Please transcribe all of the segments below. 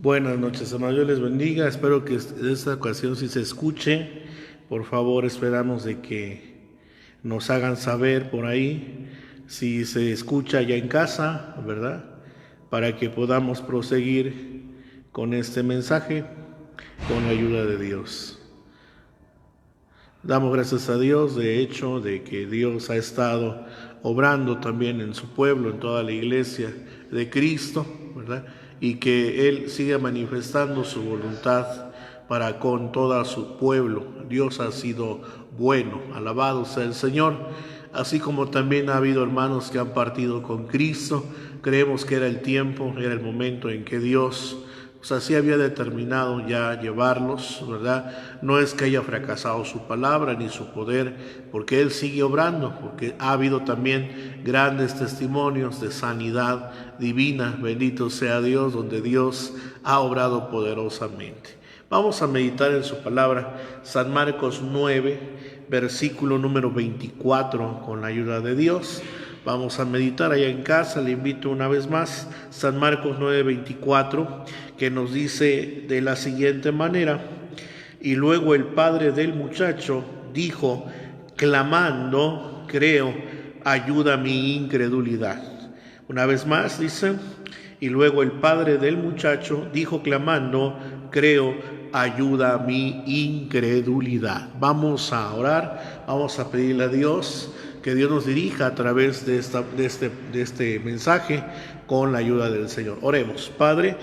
Buenas noches, hermanos. Dios les bendiga. Espero que en esta ocasión sí se escuche. Por favor, esperamos de que nos hagan saber por ahí si se escucha ya en casa, ¿verdad? Para que podamos proseguir con este mensaje con la ayuda de Dios. Damos gracias a Dios, de hecho, de que Dios ha estado obrando también en su pueblo, en toda la iglesia de Cristo, ¿verdad? Y que Él siga manifestando su voluntad para con todo su pueblo. Dios ha sido bueno, alabado sea el Señor. Así como también ha habido hermanos que han partido con Cristo, creemos que era el tiempo, era el momento en que Dios así había determinado ya llevarlos, ¿verdad? No es que haya fracasado su palabra ni su poder, porque Él sigue obrando, porque ha habido también grandes testimonios de sanidad divina, bendito sea Dios, donde Dios ha obrado poderosamente. Vamos a meditar en su palabra, San Marcos 9, versículo número 24, con la ayuda de Dios. Vamos a meditar allá en casa, le invito una vez más, San Marcos 9:24, que nos dice de la siguiente manera: y luego el padre del muchacho dijo, clamando, creo, ayuda mi incredulidad. Una vez más dice, y luego el padre del muchacho dijo clamando, creo, ayuda mi incredulidad. Vamos a orar, vamos a pedirle a Dios que Dios nos dirija a través de este mensaje con la ayuda del Señor. Oremos. Padre,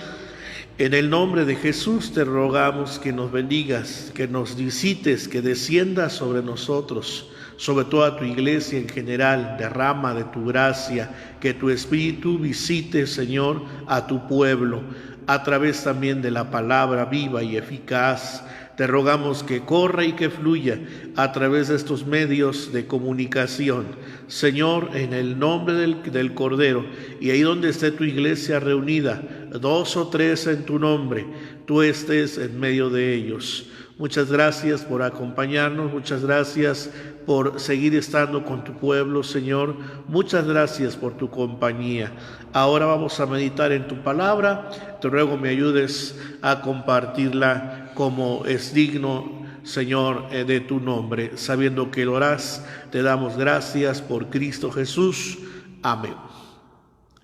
en el nombre de Jesús te rogamos que nos bendigas, que nos visites, que desciendas sobre nosotros, sobre toda tu iglesia en general. Derrama de tu gracia, que tu Espíritu visite, Señor, a tu pueblo, a través también de la palabra viva y eficaz. Te rogamos que corra y que fluya a través de estos medios de comunicación. Señor, en el nombre del Cordero, y ahí donde esté tu iglesia reunida, 2 o 3 en tu nombre, tú estés en medio de ellos. Muchas gracias por acompañarnos, muchas gracias por seguir estando con tu pueblo, Señor. Muchas gracias por tu compañía. Ahora vamos a meditar en tu palabra. Te ruego me ayudes a compartirla como es digno, Señor, de tu nombre. Sabiendo que lo harás, te damos gracias por Cristo Jesús. Amén.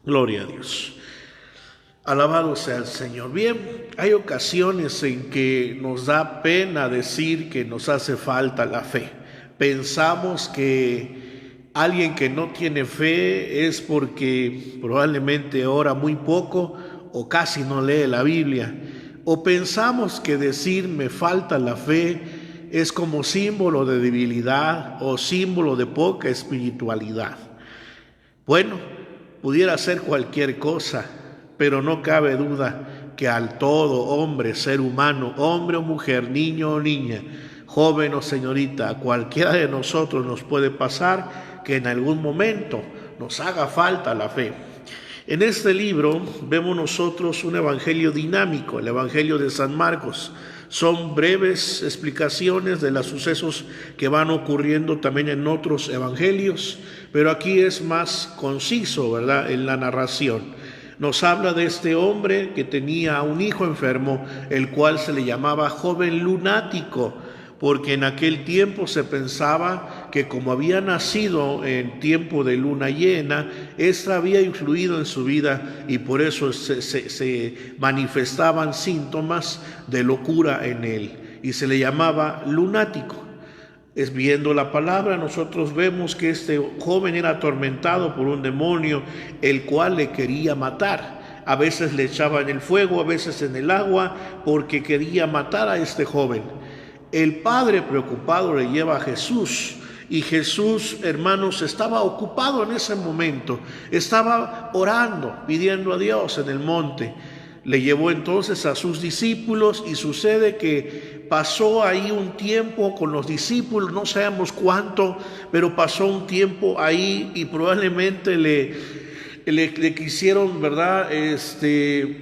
Gloria a Dios. Alabado sea el Señor. Bien, hay ocasiones en que nos da pena decir que nos hace falta la fe. Pensamos que alguien que no tiene fe es porque probablemente ora muy poco o casi no lee la Biblia. O pensamos que decir me falta la fe es como símbolo de debilidad o símbolo de poca espiritualidad. Bueno, pudiera ser cualquier cosa, pero no cabe duda que al todo hombre, ser humano, hombre o mujer, niño o niña, joven o señorita, a cualquiera de nosotros nos puede pasar que en algún momento nos haga falta la fe. En este libro vemos nosotros un evangelio dinámico, el evangelio de San Marcos. Son breves explicaciones de los sucesos que van ocurriendo también en otros evangelios, pero aquí es más conciso, ¿verdad?, en la narración. Nos habla de este hombre que tenía un hijo enfermo, el cual se le llamaba joven lunático, porque en aquel tiempo se pensaba que como había nacido en tiempo de luna llena, esta había influido en su vida y por eso se manifestaban síntomas de locura en él y se le llamaba lunático. Viendo la palabra, nosotros vemos que este joven era atormentado por un demonio, el cual le quería matar. A veces le echaba en el fuego, a veces en el agua, porque quería matar a este joven. El padre preocupado le lleva a Jesús, y Jesús, hermanos, estaba ocupado en ese momento, estaba orando, pidiendo a Dios en el monte. Le llevó entonces a sus discípulos y sucede que pasó ahí un tiempo con los discípulos, no sabemos cuánto, pero pasó un tiempo ahí y probablemente le quisieron, ¿verdad?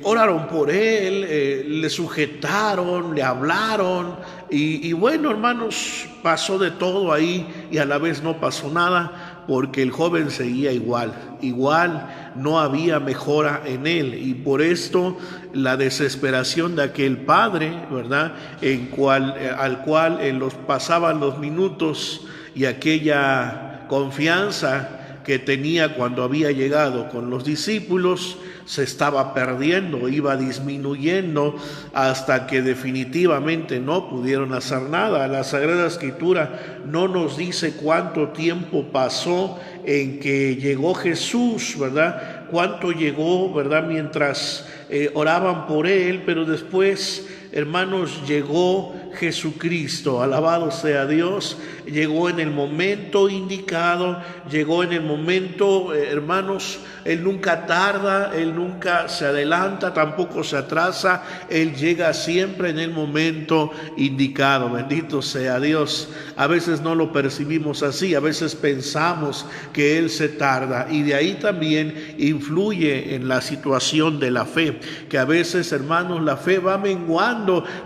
Oraron por él, le sujetaron, le hablaron y bueno, hermanos, pasó de todo ahí y a la vez no pasó nada, porque el joven seguía igual, no había mejora en él, y por esto la desesperación de aquel padre, ¿verdad?, al cual pasaban los minutos, y aquella confianza que tenía cuando había llegado con los discípulos se estaba perdiendo, iba disminuyendo, hasta que definitivamente no pudieron hacer nada. La Sagrada Escritura no nos dice cuánto tiempo pasó en que llegó Jesús, ¿verdad? Cuánto llegó, ¿verdad?, mientras oraban por él, pero después, hermanos, llegó Jesucristo, alabado sea Dios, llegó en el momento indicado, llegó en el momento, hermanos, Él nunca tarda, Él nunca se adelanta, tampoco se atrasa, Él llega siempre en el momento indicado, bendito sea Dios. A veces no lo percibimos así, a veces pensamos que Él se tarda, y de ahí también influye en la situación de la fe, que a veces, hermanos, la fe va menguando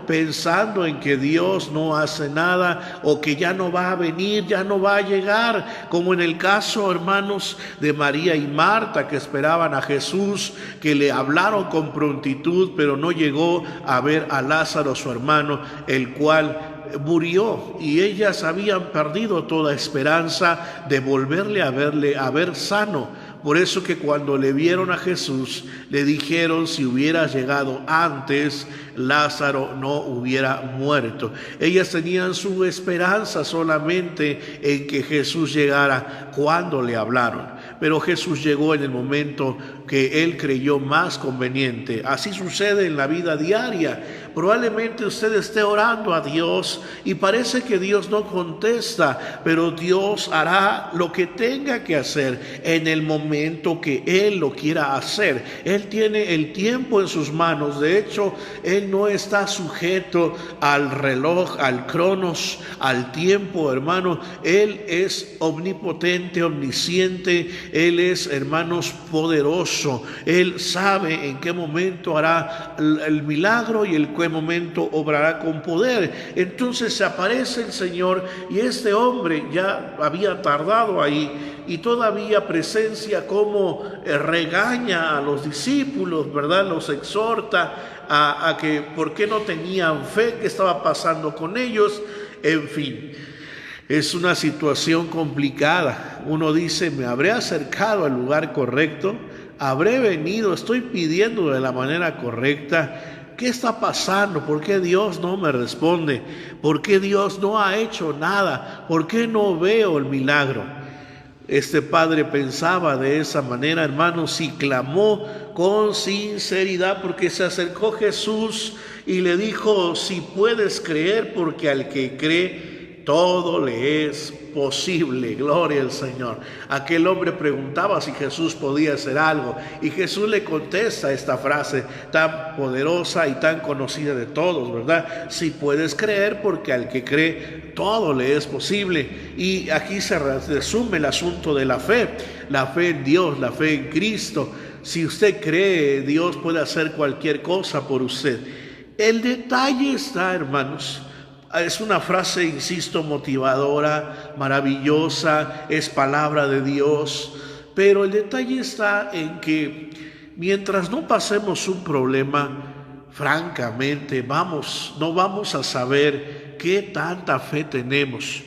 pensando en que Dios no hace nada, o que ya no va a venir, ya no va a llegar, como en el caso, hermanos, de María y Marta, que esperaban a Jesús, que le hablaron con prontitud, pero no llegó a ver a Lázaro, su hermano, el cual murió, y ellas habían perdido toda esperanza de volverle a ver sano. Por eso que cuando le vieron a Jesús, le dijeron: si hubiera llegado antes, Lázaro no hubiera muerto. Ellas tenían su esperanza solamente en que Jesús llegara cuando le hablaron. Pero Jesús llegó en el momento que él creyó más conveniente. Así sucede en la vida diaria. Probablemente usted esté orando a Dios y parece que Dios no contesta, pero Dios hará lo que tenga que hacer en el momento que Él lo quiera hacer. Él tiene el tiempo en sus manos. De hecho, Él no está sujeto al reloj, al cronos, al tiempo, hermano. Él es omnipotente, omnisciente. Él es, hermanos, poderoso. Él sabe en qué momento hará el milagro y en qué momento obrará con poder. Entonces se aparece el Señor, y este hombre ya había tardado ahí, y todavía presencia cómo regaña a los discípulos, ¿verdad? Los exhorta a que por qué no tenían fe, qué estaba pasando con ellos. En fin, es una situación complicada. Uno dice: me habré acercado al lugar correcto, habré venido, estoy pidiendo de la manera correcta. ¿Qué está pasando? ¿Por qué Dios no me responde? ¿Por qué Dios no ha hecho nada? ¿Por qué no veo el milagro? Este padre pensaba de esa manera, hermanos, y clamó con sinceridad, porque se acercó Jesús y le dijo: si puedes creer, porque al que cree todo le es posible. Gloria al Señor. Aquel hombre preguntaba si Jesús podía hacer algo, y Jesús le contesta esta frase tan poderosa y tan conocida de todos, ¿verdad? Si puedes creer, porque al que cree todo le es posible. Y aquí se resume el asunto de la fe en Dios, la fe en Cristo. Si usted cree, Dios puede hacer cualquier cosa por usted. El detalle está, hermanos, es una frase, insisto, motivadora, maravillosa, es palabra de Dios, pero el detalle está en que mientras no pasemos un problema, francamente, no vamos a saber qué tanta fe tenemos.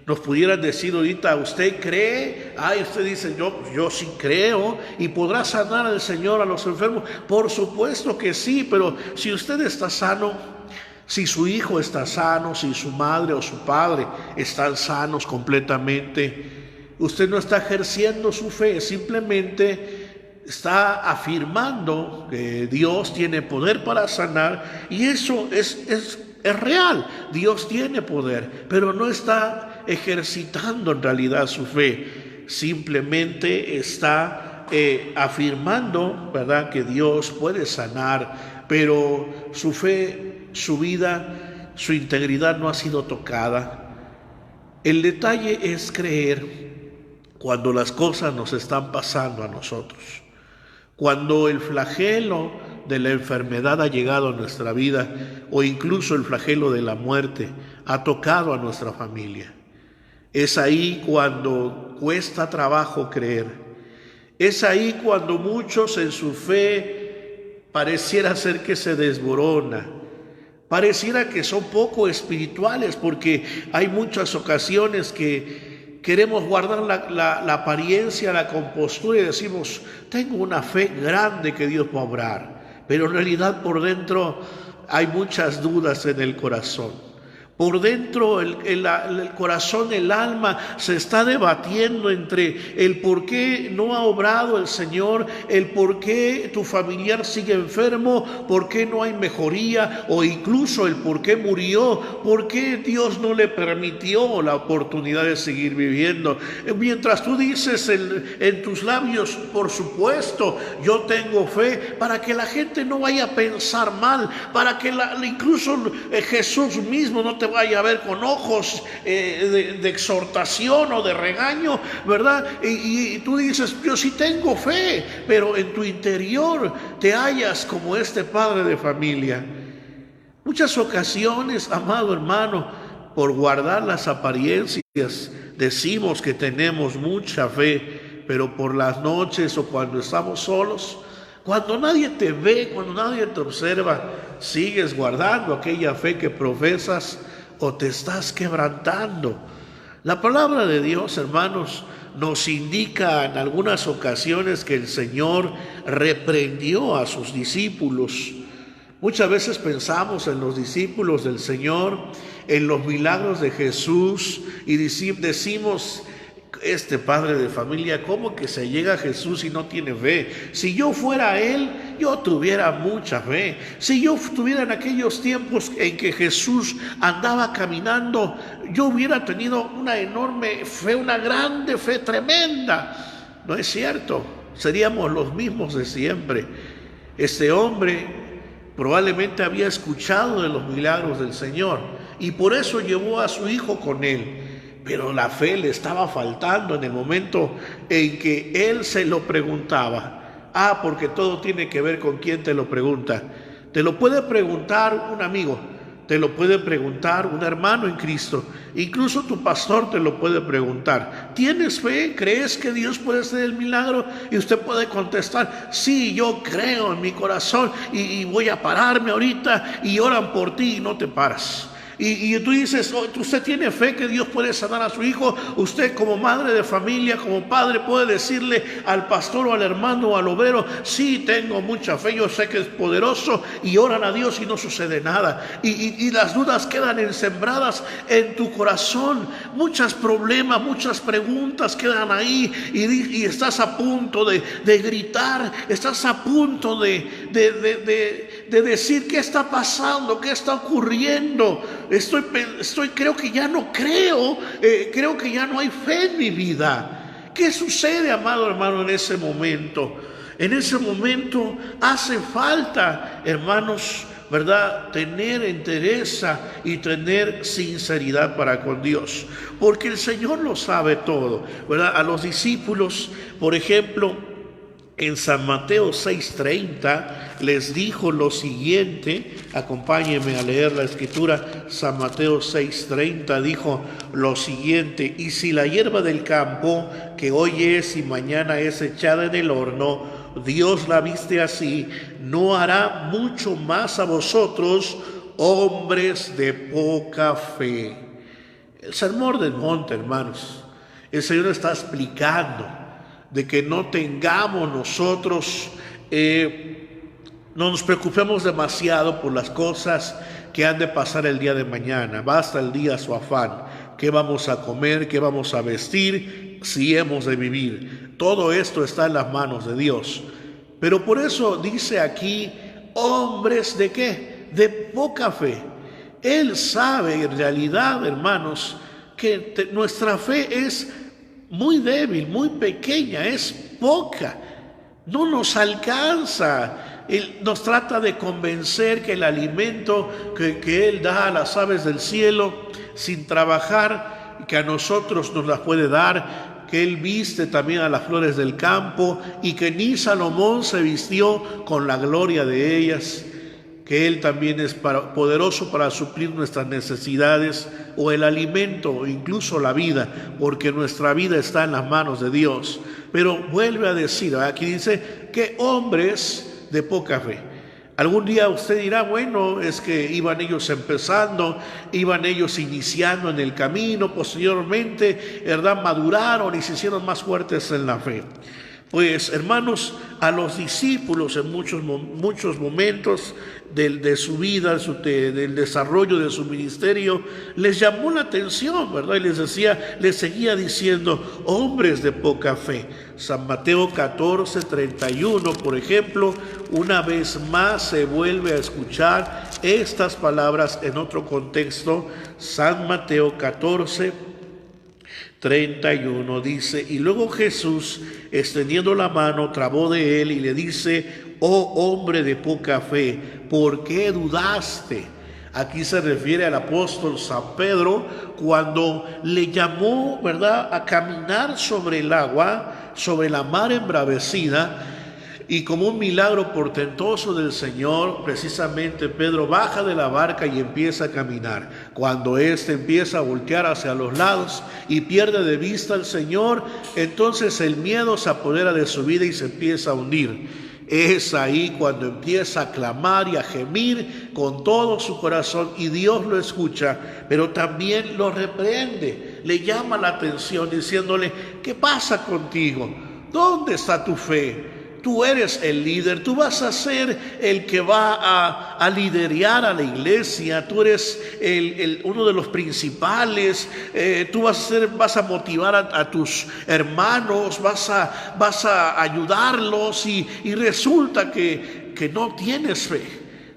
Nos pudieran decir ahorita: ¿usted cree? Usted dice: yo sí creo, y podrá sanar al Señor a los enfermos. Por supuesto que sí, pero si usted está sano, si su hijo está sano, si su madre o su padre están sanos completamente, usted no está ejerciendo su fe, simplemente está afirmando que Dios tiene poder para sanar, y eso es real. Dios tiene poder, pero no está ejercitando en realidad su fe, simplemente está afirmando, ¿verdad?, que Dios puede sanar, pero su fe, su vida, su integridad no ha sido tocada. El detalle es creer cuando las cosas nos están pasando a nosotros, cuando el flagelo de la enfermedad ha llegado a nuestra vida, o incluso el flagelo de la muerte ha tocado a nuestra familia. Es ahí cuando cuesta trabajo creer. Es ahí cuando muchos en su fe pareciera ser que se desborona. Pareciera que son poco espirituales, porque hay muchas ocasiones que queremos guardar la apariencia, la compostura y decimos, tengo una fe grande que Dios va a obrar. Pero en realidad por dentro hay muchas dudas en el corazón. Por dentro el corazón, el alma se está debatiendo entre el por qué no ha obrado el Señor, el por qué tu familiar sigue enfermo, por qué no hay mejoría, o incluso el por qué murió, por qué Dios no le permitió la oportunidad de seguir viviendo. Mientras tú dices en tus labios, por supuesto, yo tengo fe, para que la gente no vaya a pensar mal, para que incluso Jesús mismo no te vaya a ver con ojos de exhortación o de regaño, ¿verdad? Y tú dices, yo sí tengo fe, pero en tu interior te hallas como este padre de familia. Muchas ocasiones, amado hermano, por guardar las apariencias, decimos que tenemos mucha fe, pero por las noches o cuando estamos solos, cuando nadie te ve, cuando nadie te observa, sigues guardando aquella fe que profesas o te estás quebrantando. La palabra de Dios, hermanos, nos indica en algunas ocasiones que el Señor reprendió a sus discípulos. Muchas veces pensamos en los discípulos del Señor, en los milagros de Jesús y decimos, este padre de familia, ¿cómo que se llega a Jesús y no tiene fe? Si yo fuera Él, yo tuviera mucha fe. Si yo estuviera en aquellos tiempos en que Jesús andaba caminando, yo hubiera tenido una enorme fe, una grande fe tremenda. No es cierto, seríamos los mismos de siempre. Este hombre probablemente había escuchado de los milagros del Señor y por eso llevó a su hijo con él. Pero la fe le estaba faltando en el momento en que él se lo preguntaba. Porque todo tiene que ver con quién te lo pregunta. Te lo puede preguntar un amigo, te lo puede preguntar un hermano en Cristo, incluso tu pastor te lo puede preguntar. ¿Tienes fe? ¿Crees que Dios puede hacer el milagro? Y usted puede contestar, sí, yo creo en mi corazón y voy a pararme ahorita, y oran por ti y no te paras. Y tú dices, usted tiene fe que Dios puede sanar a su hijo. Usted como madre de familia, como padre, puede decirle al pastor o al hermano o al obrero, sí, tengo mucha fe, yo sé que es poderoso, y oran a Dios y no sucede nada. Y las dudas quedan ensembradas en tu corazón. Muchos problemas, muchas preguntas quedan ahí y estás a punto de gritar, estás a punto de decir, ¿qué está pasando? ¿Qué está ocurriendo? Creo que ya no creo, creo que ya no hay fe en mi vida. ¿Qué sucede, amado hermano, en ese momento? En ese momento hace falta, hermanos, ¿verdad?, tener entereza y tener sinceridad para con Dios, porque el Señor lo sabe todo, ¿verdad? A los discípulos, por ejemplo, en San Mateo 6:30 les dijo lo siguiente. Acompáñenme a leer la escritura. San Mateo 6:30 dijo lo siguiente: y si la hierba del campo, que hoy es y mañana es echada en el horno, Dios la viste así, ¿no hará mucho más a vosotros, hombres de poca fe? El sermón del monte, hermanos, el Señor está explicando de que no tengamos nosotros, no nos preocupemos demasiado por las cosas que han de pasar el día de mañana. Basta el día su afán. ¿Qué vamos a comer? ¿Qué vamos a vestir? Si hemos de vivir. Todo esto está en las manos de Dios. Pero por eso dice aquí, hombres ¿de qué? De poca fe. Él sabe en realidad, hermanos, que nuestra fe es muy débil, muy pequeña, es poca, no nos alcanza. Él nos trata de convencer que el alimento que Él da a las aves del cielo sin trabajar, que a nosotros nos las puede dar, que Él viste también a las flores del campo y que ni Salomón se vistió con la gloria de ellas, que Él también es poderoso para suplir nuestras necesidades o el alimento o incluso la vida, porque nuestra vida está en las manos de Dios. Pero vuelve a decir, aquí dice que hombres de poca fe. Algún día usted dirá, bueno, es que iban ellos empezando, iban ellos iniciando en el camino, posteriormente, ¿verdad?, maduraron y se hicieron más fuertes en la fe. Pues, hermanos, a los discípulos en muchos momentos de su vida, del desarrollo de su ministerio, les llamó la atención, ¿verdad? Y les seguía diciendo, hombres de poca fe. San Mateo 14:31, por ejemplo, una vez más se vuelve a escuchar estas palabras en otro contexto. San Mateo 14:31 dice, y luego Jesús, extendiendo la mano, trabó de él y le dice, oh hombre de poca fe, ¿por qué dudaste? Aquí se refiere al apóstol San Pedro cuando le llamó, ¿verdad?, a caminar sobre el agua, sobre la mar embravecida, y como un milagro portentoso del Señor, precisamente Pedro baja de la barca y empieza a caminar. Cuando éste empieza a voltear hacia los lados y pierde de vista al Señor, entonces el miedo se apodera de su vida y se empieza a hundir. Es ahí cuando empieza a clamar y a gemir con todo su corazón, y Dios lo escucha, pero también lo reprende, le llama la atención diciéndole, ¿qué pasa contigo? ¿Dónde está tu fe? Tú eres el líder, tú vas a ser el que va a liderar a la iglesia, tú eres uno de los principales, tú vas a motivar a tus hermanos, vas a ayudarlos y resulta que no tienes fe,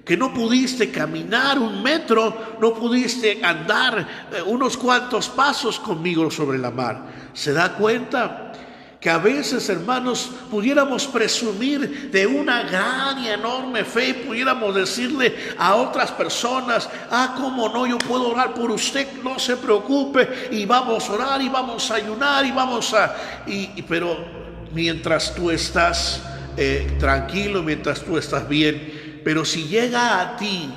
que no pudiste caminar 1 metro, no pudiste andar unos cuantos pasos conmigo sobre la mar. ¿Se da cuenta? Que a veces, hermanos, pudiéramos presumir de una gran y enorme fe y pudiéramos decirle a otras personas, cómo no, yo puedo orar por usted, no se preocupe, y vamos a orar y vamos a ayunar pero mientras tú estás tranquilo, mientras tú estás bien, pero si llega a ti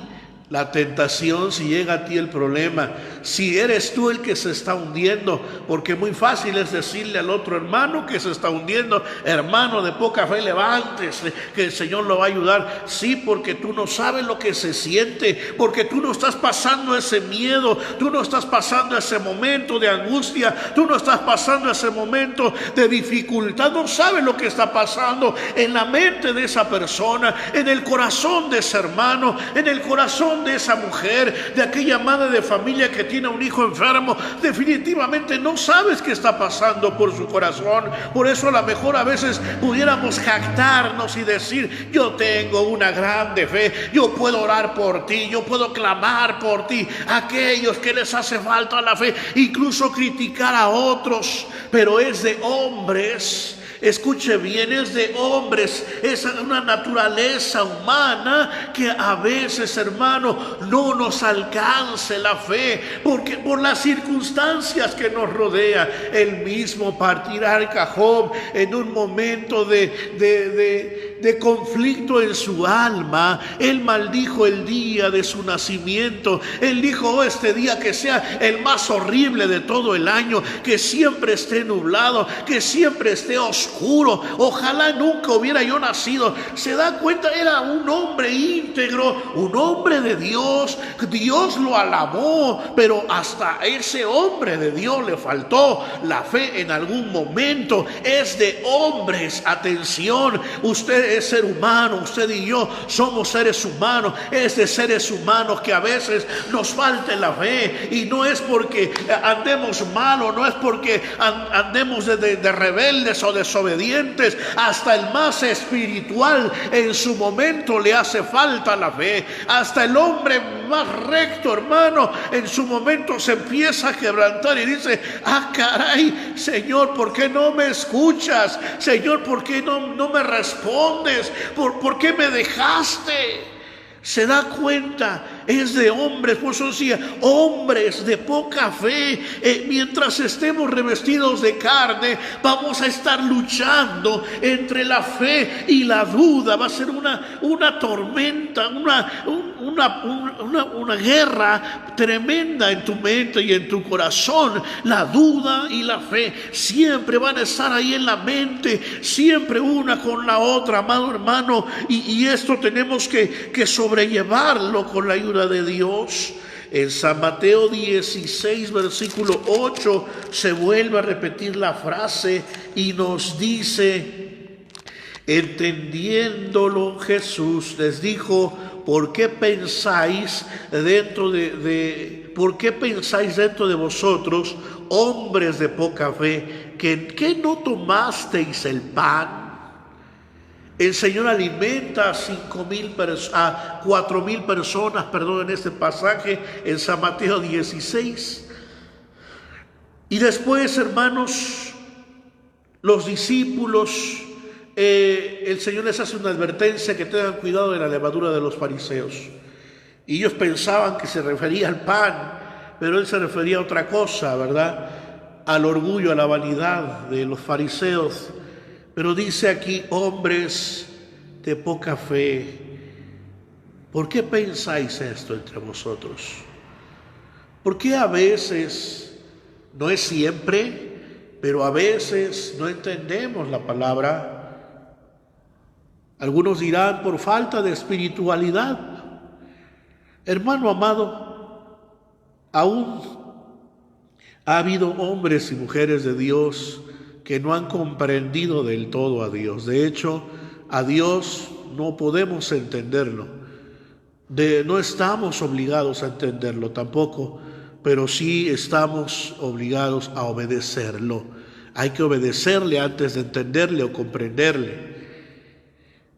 la tentación, si llega a ti el problema, si eres tú el que se está hundiendo, porque muy fácil es decirle al otro hermano que se está hundiendo, hermano de poca fe, levántese, que el Señor lo va a ayudar. Sí, porque tú no sabes lo que se siente, porque tú no estás pasando ese miedo, tú no estás pasando ese momento de angustia, tú no estás pasando ese momento de dificultad, no sabes lo que está pasando en la mente de esa persona, en el corazón de ese hermano, en el corazón de esa mujer, de aquella madre de familia que tiene un hijo enfermo. Definitivamente no sabes qué está pasando por su corazón. Por eso a lo mejor a veces pudiéramos jactarnos y decir, yo tengo una grande fe, yo puedo orar por ti, yo puedo clamar por ti. Aquellos que les hace falta la fe, incluso criticar a otros, pero es de hombres. Escuche bien, es de hombres, es una naturaleza humana que a veces, hermano, no nos alcance la fe, porque por las circunstancias que nos rodean. El mismo patriarca Job, en un momento de conflicto en su alma, él maldijo el día de su nacimiento. Él dijo, este día que sea el más horrible de todo el año, que siempre esté nublado, que siempre esté oscuro, ojalá nunca hubiera yo nacido. Se da cuenta, era un hombre íntegro, un hombre de Dios. Dios lo alabó, pero hasta ese hombre de Dios le faltó la fe en algún momento. Es de hombres, atención, usted es ser humano, usted y yo somos seres humanos. Es de seres humanos que a veces nos falte la fe, y no es porque andemos mal, o no es porque andemos de rebeldes o desobedientes. Hasta el más espiritual en su momento le hace falta la fe. Hasta el hombre más recto, hermano, en su momento se empieza a quebrantar y dice, caray, Señor, ¿por qué no me escuchas? Señor, ¿por qué no me respondes? ¿Por qué me dejaste? Se da cuenta, es de hombres, por eso decía, hombres de poca fe. Mientras estemos revestidos de carne, vamos a estar luchando entre la fe y la duda. Va a ser una tormenta, una guerra tremenda en tu mente y en tu corazón. La duda y la fe siempre van a estar ahí en la mente, siempre una con la otra, amado hermano, y esto tenemos que sobrellevarlo con la ayuda de Dios. En San Mateo 16, versículo 8, se vuelve a repetir la frase y nos dice: entendiéndolo Jesús les dijo: ¿por qué pensáis dentro de vosotros, hombres de poca fe, que no tomasteis el pan? El Señor alimenta a 4,000 personas, en este pasaje, en San Mateo 16. Y después, hermanos, los discípulos, el Señor les hace una advertencia, que tengan cuidado de la levadura de los fariseos. Y ellos pensaban que se refería al pan, pero Él se refería a otra cosa, ¿verdad? Al orgullo, a la vanidad de los fariseos. Pero dice aquí: hombres de poca fe, ¿por qué pensáis esto entre vosotros? ¿Por qué a veces, no es siempre, pero a veces no entendemos la palabra? Algunos dirán: por falta de espiritualidad. Hermano amado, aún ha habido hombres y mujeres de Dios que no han comprendido del todo a Dios. De hecho, a Dios no podemos entenderlo. No estamos obligados a entenderlo tampoco, pero sí estamos obligados a obedecerlo. Hay que obedecerle antes de entenderle o comprenderle.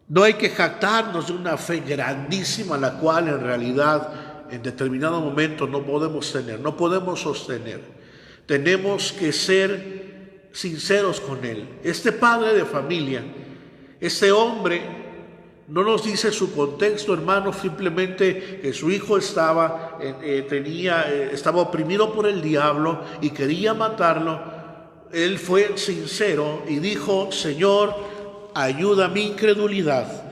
No hay que jactarnos de una fe grandísima, la cual en realidad en determinado momento no podemos tener, no podemos sostener. Tenemos que ser sinceros con Él. Este padre de familia, este hombre, no nos dice su contexto, hermano, simplemente que su hijo estaba oprimido por el diablo y quería matarlo. Él fue sincero y dijo: Señor, ayuda mi incredulidad.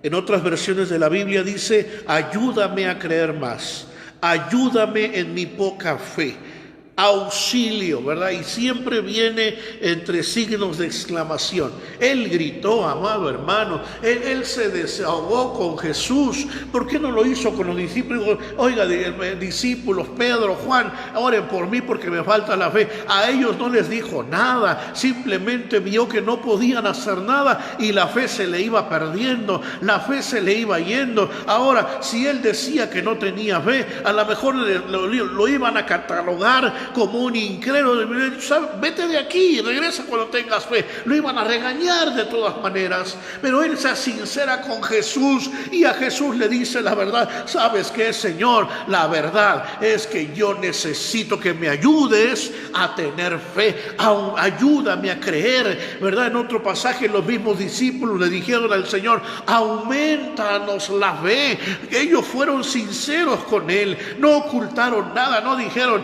En otras versiones de la Biblia dice: ayúdame a creer más, ayúdame en mi poca fe. Auxilio, ¿verdad? Y siempre viene entre signos de exclamación. Él gritó, amado hermano, él se desahogó con Jesús. ¿Por qué no lo hizo con los discípulos? Oiga, discípulos, Pedro, Juan, oren por mí porque me falta la fe. A ellos no les dijo nada, simplemente vio que no podían hacer nada y la fe se le iba perdiendo, la fe se le iba yendo. Ahora, si él decía que no tenía fe, a lo mejor lo iban a catalogar como un incrédulo. Vete de aquí, regresa cuando tengas fe. Lo iban a regañar de todas maneras, pero él se sincera con Jesús y a Jesús le dice la verdad. ¿Sabes qué, Señor? La verdad es que yo necesito que me ayudes a tener fe, ayúdame a creer, ¿verdad? En otro pasaje los mismos discípulos le dijeron al Señor: aumentanos la fe. Ellos fueron sinceros con Él, no ocultaron nada, no dijeron: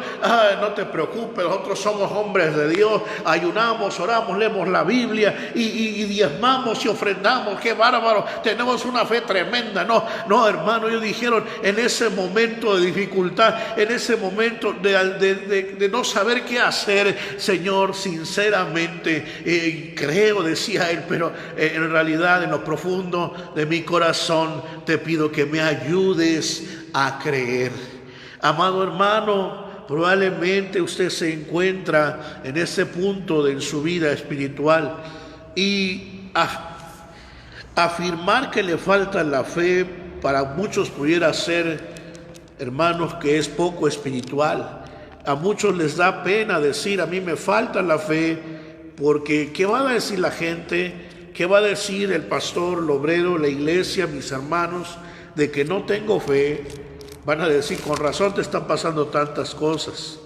no te preocupes, nosotros somos hombres de Dios, ayunamos, oramos, leemos la Biblia y diezmamos y ofrendamos, qué bárbaro, tenemos una fe tremenda. No, hermano, ellos dijeron en ese momento de dificultad, en ese momento de no saber qué hacer: Señor, sinceramente creo, decía él, pero en realidad en lo profundo de mi corazón te pido que me ayudes a creer. Amado hermano, probablemente usted se encuentra en ese punto en su vida espiritual y afirmar que le falta la fe para muchos pudiera ser, hermanos, que es poco espiritual. A muchos les da pena decir: a mí me falta la fe, porque ¿qué va a decir la gente? ¿Qué va a decir el pastor, el obrero, la iglesia, mis hermanos, de que no tengo fe? Van a decir: con razón te están pasando tantas cosas.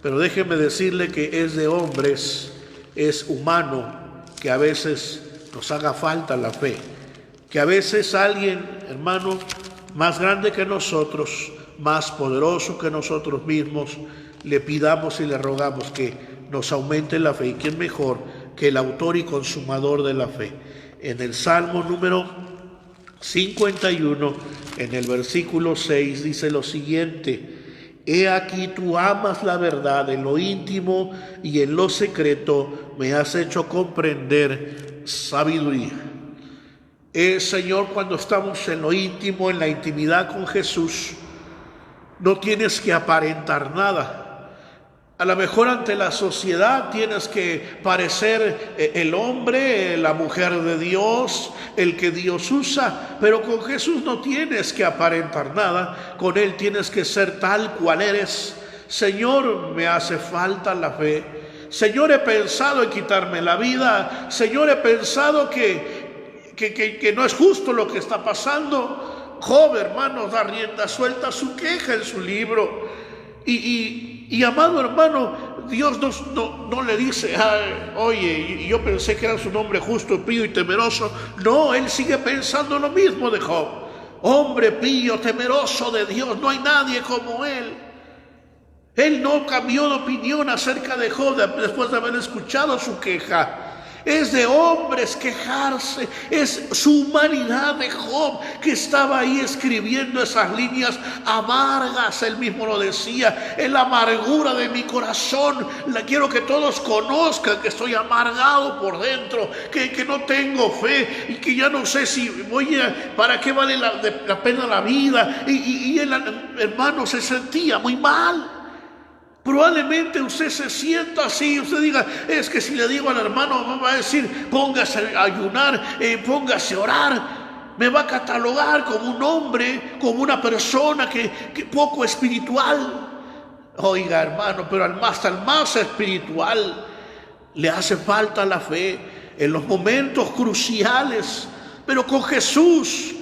Pero déjeme decirle que es de hombres, es humano, que a veces nos haga falta la fe. Que a veces alguien, hermano, más grande que nosotros, más poderoso que nosotros mismos, le pidamos y le rogamos que nos aumente la fe. ¿Y quién mejor que el autor y consumador de la fe? En el Salmo número 51, en el versículo 6, dice lo siguiente: he aquí tú amas la verdad en lo íntimo y en lo secreto me has hecho comprender sabiduría. Señor, cuando estamos en lo íntimo, en la intimidad con Jesús, no tienes que aparentar nada. A lo mejor ante la sociedad tienes que parecer el hombre, la mujer de Dios, el que Dios usa, pero con Jesús no tienes que aparentar nada. Con Él tienes que ser tal cual eres. Señor, me hace falta la fe. Señor, he pensado en quitarme la vida. Señor, he pensado que no es justo lo que está pasando. Job, hermano, da rienda suelta a su queja en su libro. Y amado hermano, Dios no le dice: oye, yo pensé que era su nombre justo, pío y temeroso. No, Él sigue pensando lo mismo de Job. Hombre pío, temeroso de Dios, no hay nadie como Él. Él no cambió de opinión acerca de Job después de haber escuchado su queja. Es de hombres quejarse, es su humanidad de Job que estaba ahí escribiendo esas líneas amargas. Él mismo lo decía: en la amargura de mi corazón, quiero que todos conozcan que estoy amargado por dentro, que no tengo fe y que ya no sé si para qué vale la pena la vida. Y él, hermano, se sentía muy mal. Probablemente usted se sienta así, usted diga: es que si le digo al hermano, va a decir póngase a ayunar, póngase a orar, me va a catalogar como un hombre, como una persona que poco espiritual. Oiga, hermano, pero al más espiritual le hace falta la fe en los momentos cruciales. Pero con Jesús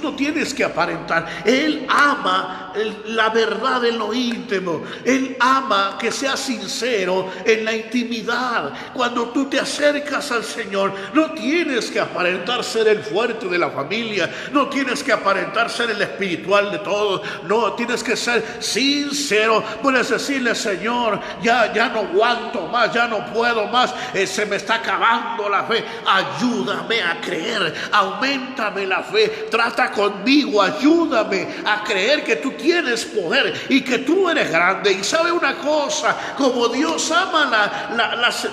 no tienes que aparentar. Él ama la verdad en lo íntimo. Él ama que seas sincero en la intimidad. Cuando tú te acercas al Señor, no tienes que aparentar ser el fuerte de la familia. No tienes que aparentar ser el espiritual de todos. No, tienes que ser sincero. Puedes decirle: Señor, ya no aguanto más, ya no puedo más, se me está acabando la fe. Ayúdame a creer, auméntame la fe. Trata conmigo, ayúdame a creer que tú tienes poder y que tú eres grande. Y sabe una cosa, como Dios ama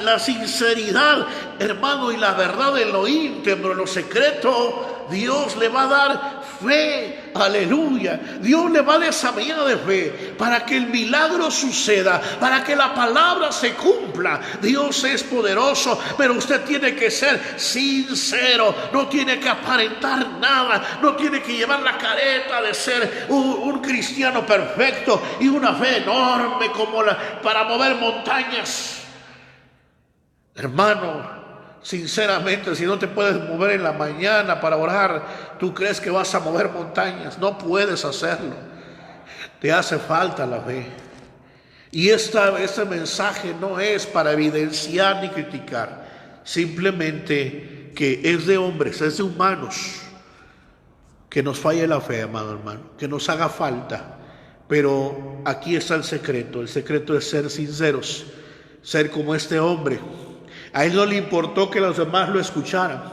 la sinceridad, hermano, y la verdad en lo íntimo, en lo secreto, Dios le va a dar fe. Aleluya. Dios le va a dar esa medida de fe para que el milagro suceda, para que la palabra se cumpla. Dios es poderoso, pero usted tiene que ser sincero. No tiene que aparentar nada. No tiene que llevar la careta de ser un cristiano perfecto y una fe enorme para mover montañas. Hermano, sinceramente, si no te puedes mover en la mañana para orar, ¿tú crees que vas a mover montañas? No puedes hacerlo. Te hace falta la fe. Y este mensaje no es para evidenciar ni criticar, simplemente que es de hombres, es de humanos, que nos falle la fe, amado hermano, que nos haga falta. Pero aquí está el secreto es ser sinceros, ser como este hombre. A él no le importó que los demás lo escucharan.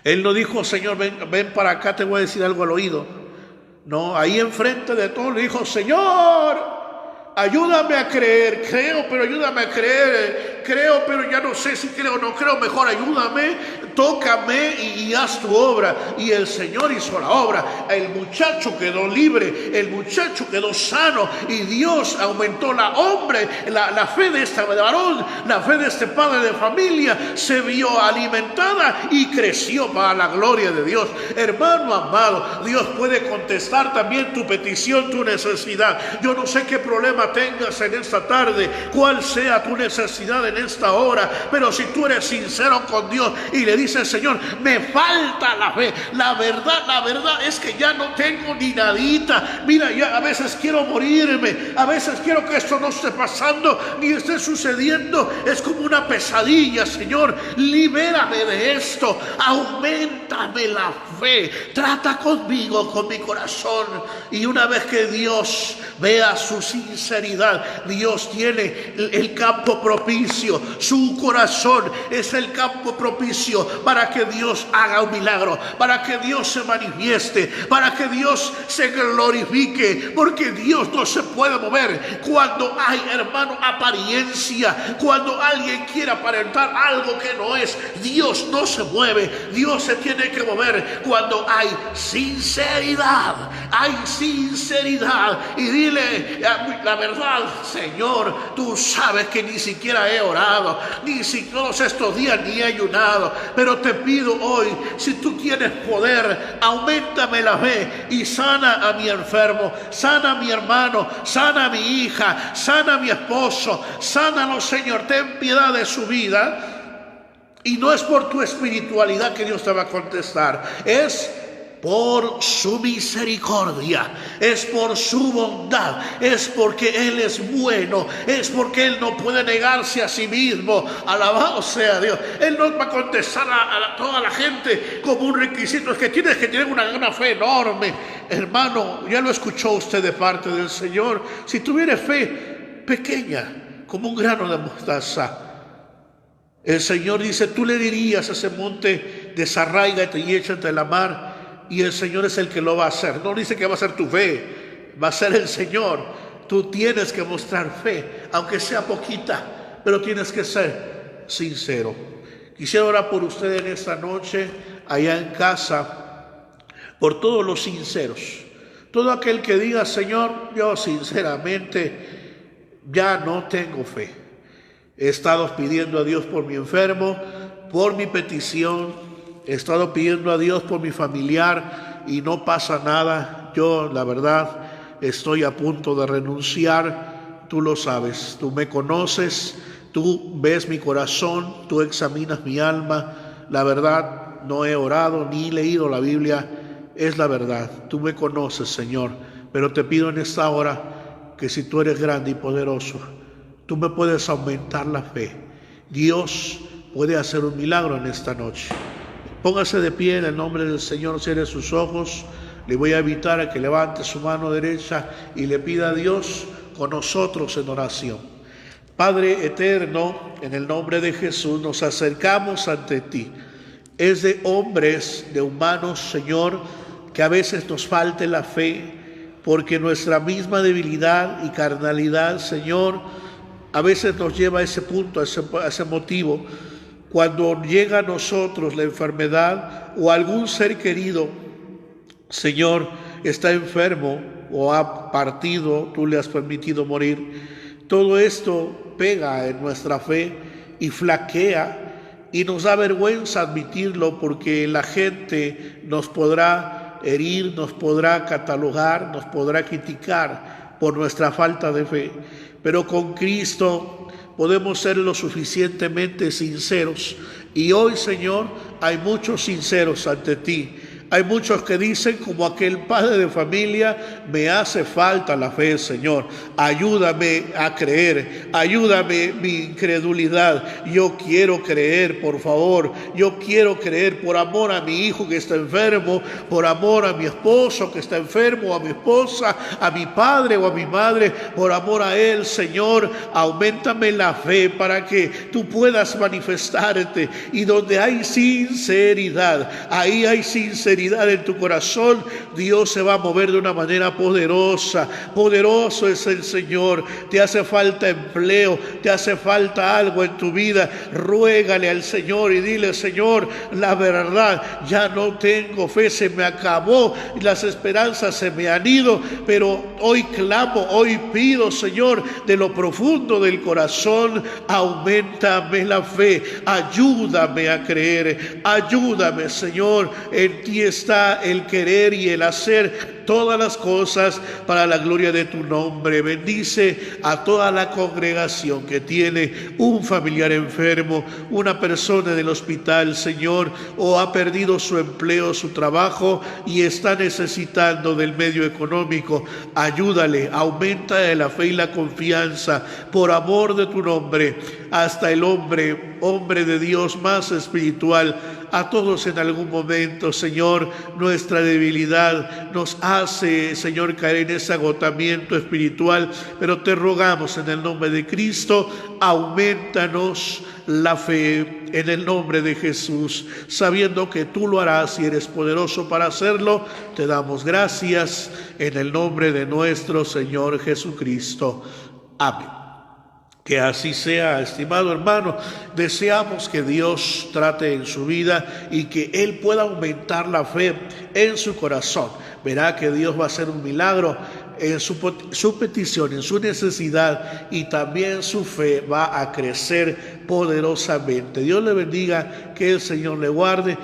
Él no dijo: Señor, ven para acá, te voy a decir algo al oído. No, ahí enfrente de todos le dijo: Señor, ayúdame a creer. Creo, pero ayúdame a creer. Creo, pero ya no sé si creo o no creo. Mejor ayúdame, tócame y haz tu obra. Y el Señor hizo la obra. El muchacho quedó libre, el muchacho quedó sano, y Dios aumentó la fe de este varón, la fe de este padre de familia se vio alimentada y creció para la gloria de Dios. Hermano amado, Dios puede contestar también tu petición, tu necesidad. Yo no sé qué problema tengas en esta tarde, cuál sea tu necesidad en en esta hora, pero si tú eres sincero con Dios y le dices, Señor, me falta la fe, la verdad es que ya no tengo ni nadita, mira, ya a veces quiero morirme, a veces quiero que esto no esté pasando ni esté sucediendo, es como una pesadilla. Señor, libérame de esto, auméntame la fe, trata conmigo, con mi corazón. Y una vez que Dios vea su sinceridad, Dios tiene el campo propicio, su corazón es el campo propicio para que Dios haga un milagro, para que Dios se manifieste, para que Dios se glorifique, porque Dios no se puede mover cuando hay, hermano, apariencia, cuando alguien quiere aparentar algo que no es. Dios no se mueve, Dios se tiene que mover cuando hay sinceridad, y dile la verdad, Señor, tú sabes que ni siquiera he orado, ni si todos estos días ni he ayunado, pero te pido hoy, si tú tienes poder, auméntame la fe y sana a mi enfermo, sana a mi hermano, sana a mi hija, sana a mi esposo, sánalo, Señor, ten piedad de su vida. Y no es por tu espiritualidad que Dios te va a contestar, es por su misericordia, es por su bondad, es porque Él es bueno, es porque Él no puede negarse a sí mismo. Alabado sea Dios. Él no va a contestar a toda la gente como un requisito, es que tienes que tener una fe enorme. Hermano, ya lo escuchó usted de parte del Señor. Si tuviera fe pequeña, como un grano de mostaza, el Señor dice, tú le dirías a ese monte, desarráigate y échate a la mar, y el Señor es el que lo va a hacer. No dice que va a ser tu fe, va a ser el Señor. Tú tienes que mostrar fe, aunque sea poquita, pero tienes que ser sincero. Quisiera orar por usted en esta noche, allá en casa, por todos los sinceros. Todo aquel que diga, Señor, yo sinceramente ya no tengo fe. He estado pidiendo a Dios por mi enfermo, por mi petición. He estado pidiendo a Dios por mi familiar y no pasa nada. Yo, la verdad, estoy a punto de renunciar. Tú lo sabes, tú me conoces, tú ves mi corazón, tú examinas mi alma. La verdad, no he orado ni leído la Biblia, es la verdad. Tú me conoces, Señor, pero te pido en esta hora que si tú eres grande y poderoso, tú me puedes aumentar la fe. Dios puede hacer un milagro en esta noche. Póngase de pie en el nombre del Señor, cierre sus ojos. Le voy a invitar a que levante su mano derecha y le pida a Dios con nosotros en oración. Padre eterno, en el nombre de Jesús nos acercamos ante ti. Es de hombres, de humanos, Señor, que a veces nos falte la fe, porque nuestra misma debilidad y carnalidad, Señor, a veces nos lleva a ese punto, a ese motivo. Cuando llega a nosotros la enfermedad o algún ser querido, Señor, está enfermo o ha partido, tú le has permitido morir, todo esto pega en nuestra fe y flaquea y nos da vergüenza admitirlo, porque la gente nos podrá herir, nos podrá catalogar, nos podrá criticar por nuestra falta de fe. Pero con Cristo podemos ser lo suficientemente sinceros. Y hoy, Señor, hay muchos sinceros ante ti. Hay muchos que dicen, como aquel padre de familia, me hace falta la fe, Señor. Ayúdame a creer, ayúdame mi incredulidad. Yo quiero creer, por favor. Yo quiero creer por amor a mi hijo que está enfermo, por amor a mi esposo que está enfermo, a mi esposa, a mi padre o a mi madre, por amor a él, Señor. Auméntame la fe para que tú puedas manifestarte. Y donde hay sinceridad, ahí hay sinceridad en tu corazón, Dios se va a mover de una manera poderosa. Poderoso es el Señor. Te hace falta empleo, te hace falta algo en tu vida, ruégale al Señor y dile, Señor, la verdad, ya no tengo fe, se me acabó, las esperanzas se me han ido, pero hoy clamo, hoy pido, Señor, de lo profundo del corazón, auméntame la fe, ayúdame a creer, ayúdame, Señor, entiende está el querer y el hacer todas las cosas para la gloria de tu nombre. Bendice a toda la congregación que tiene un familiar enfermo, una persona en el hospital, Señor, o ha perdido su empleo, su trabajo y está necesitando del medio económico. Ayúdale, aumenta la fe y la confianza por amor de tu nombre. Hasta el hombre de Dios más espiritual, a todos en algún momento, Señor, nuestra debilidad nos hace, Señor, caer en ese agotamiento espiritual, pero te rogamos en el nombre de Cristo, aumentanos la fe en el nombre de Jesús, sabiendo que tú lo harás y eres poderoso para hacerlo. Te damos gracias en el nombre de nuestro Señor Jesucristo. Amén. Que así sea, estimado hermano. Deseamos que Dios trate en su vida y que Él pueda aumentar la fe en su corazón. Verá que Dios va a hacer un milagro en su petición, en su necesidad, y también su fe va a crecer poderosamente. Dios le bendiga, que el Señor le guarde.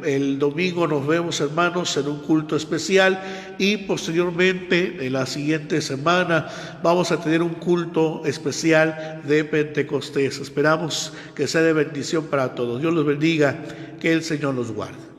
El domingo nos vemos, hermanos, en un culto especial, y posteriormente en la siguiente semana vamos a tener un culto especial de Pentecostés. Esperamos que sea de bendición para todos. Dios los bendiga, que el Señor los guarde.